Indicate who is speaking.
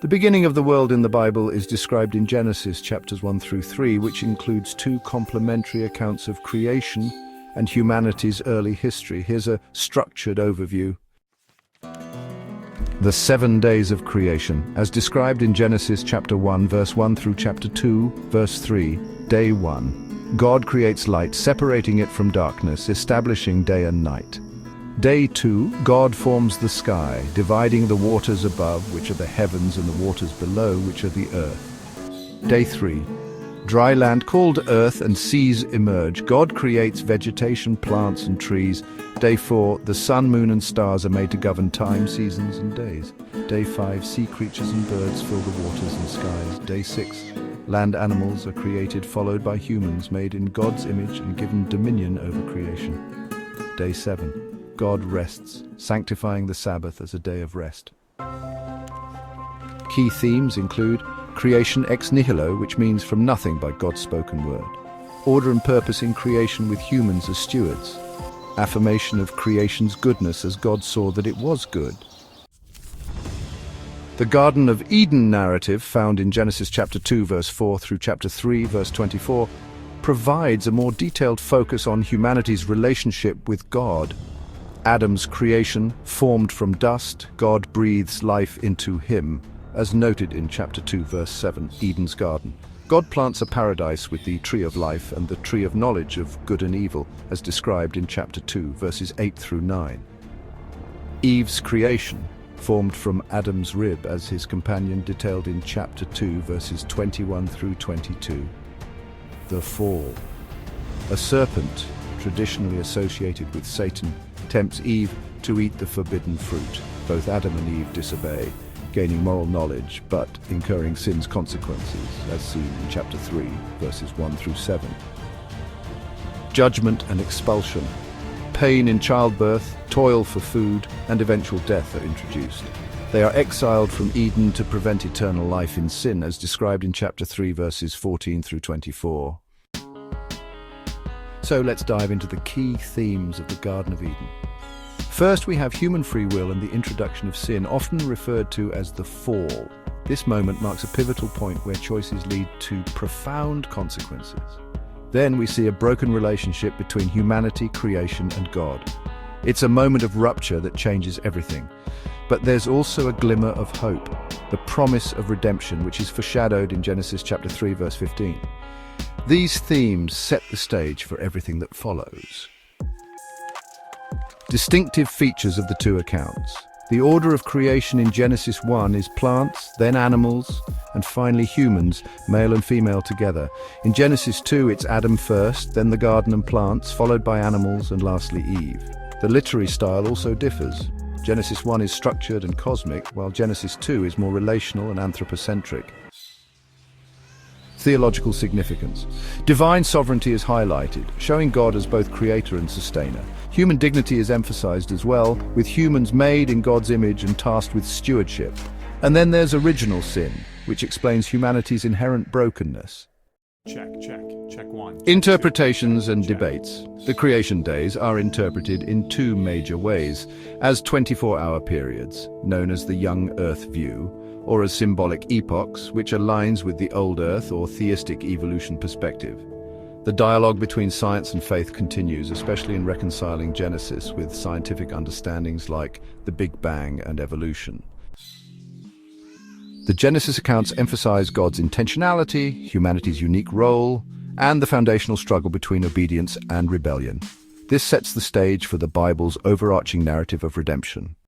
Speaker 1: The beginning of the world in the Bible is described in Genesis chapters 1 through 3, which includes two complementary accounts of creation and humanity's early history. Here's a structured overview. The 7 days of creation, as described in Genesis chapter 1, verse 1 through chapter 2, verse 3. Day 1. God creates light, separating it from darkness, establishing day and night. Day 2, God forms the sky, dividing the waters above, which are the heavens, and the waters below, which are the earth. Day 3, dry land called earth and seas emerge. God creates vegetation, plants and trees. Day 4, the sun, moon and stars are made to govern time, seasons and days. Day 5, sea creatures and birds fill the waters and skies. Day 6, land animals are created, followed by humans made in God's image and given dominion over creation. Day 7, God rests, sanctifying the Sabbath as a day of rest. Key themes include creation ex nihilo, which means from nothing by God's spoken word. Order and purpose in creation with humans as stewards. Affirmation of creation's goodness as God saw that it was good. The Garden of Eden narrative, found in Genesis chapter 2 verse 4 through chapter 3 verse 24, provides a more detailed focus on humanity's relationship with God. Adam's creation, formed from dust, God breathes life into him, as noted in chapter 2 verse 7, Eden's garden. God plants a paradise with the tree of life and the tree of knowledge of good and evil, as described in chapter 2 verses 8 through 9. Eve's creation, formed from Adam's rib as his companion, detailed in chapter 2 verses 21 through 22. The fall. A serpent, traditionally associated with Satan, tempts Eve to eat the forbidden fruit. Both Adam and Eve disobey, gaining moral knowledge but incurring sin's consequences, as seen in chapter 3 verses 1 through 7. Judgment and expulsion. Pain in childbirth, toil for food, and eventual death are introduced. They are exiled from Eden to prevent eternal life in sin, as described in chapter 3 verses 14 through 24. So let's dive into the key themes of the Garden of Eden. First, we have human free will and the introduction of sin, often referred to as the fall. This moment marks a pivotal point where choices lead to profound consequences. Then we see a broken relationship between humanity, creation, and God. It's a moment of rupture that changes everything. But there's also a glimmer of hope, the promise of redemption, which is foreshadowed in Genesis chapter 3, verse 15. These themes set the stage for everything that follows. Distinctive features of the two accounts. The order of creation in Genesis 1 is plants, then animals, and finally humans, male and female together. In Genesis 2, it's Adam first, then the garden and plants, followed by animals, and lastly Eve. The literary style also differs. Genesis 1 is structured and cosmic, while Genesis 2 is more relational and anthropocentric. Theological significance. Divine sovereignty is highlighted, showing God as both creator and sustainer. Human dignity is emphasized as well, with humans made in God's image and tasked with stewardship. And then there's original sin, which explains humanity's inherent brokenness.
Speaker 2: Check one.
Speaker 1: Interpretations and debates. The creation days are interpreted in two major ways: as 24-hour periods, known as the young Earth view, or as symbolic epochs, which aligns with the old Earth or theistic evolution perspective. The dialogue between science and faith continues, especially in reconciling Genesis with scientific understandings like the Big Bang and evolution. The Genesis accounts emphasize God's intentionality, humanity's unique role, and the foundational struggle between obedience and rebellion. This sets the stage for the Bible's overarching narrative of redemption.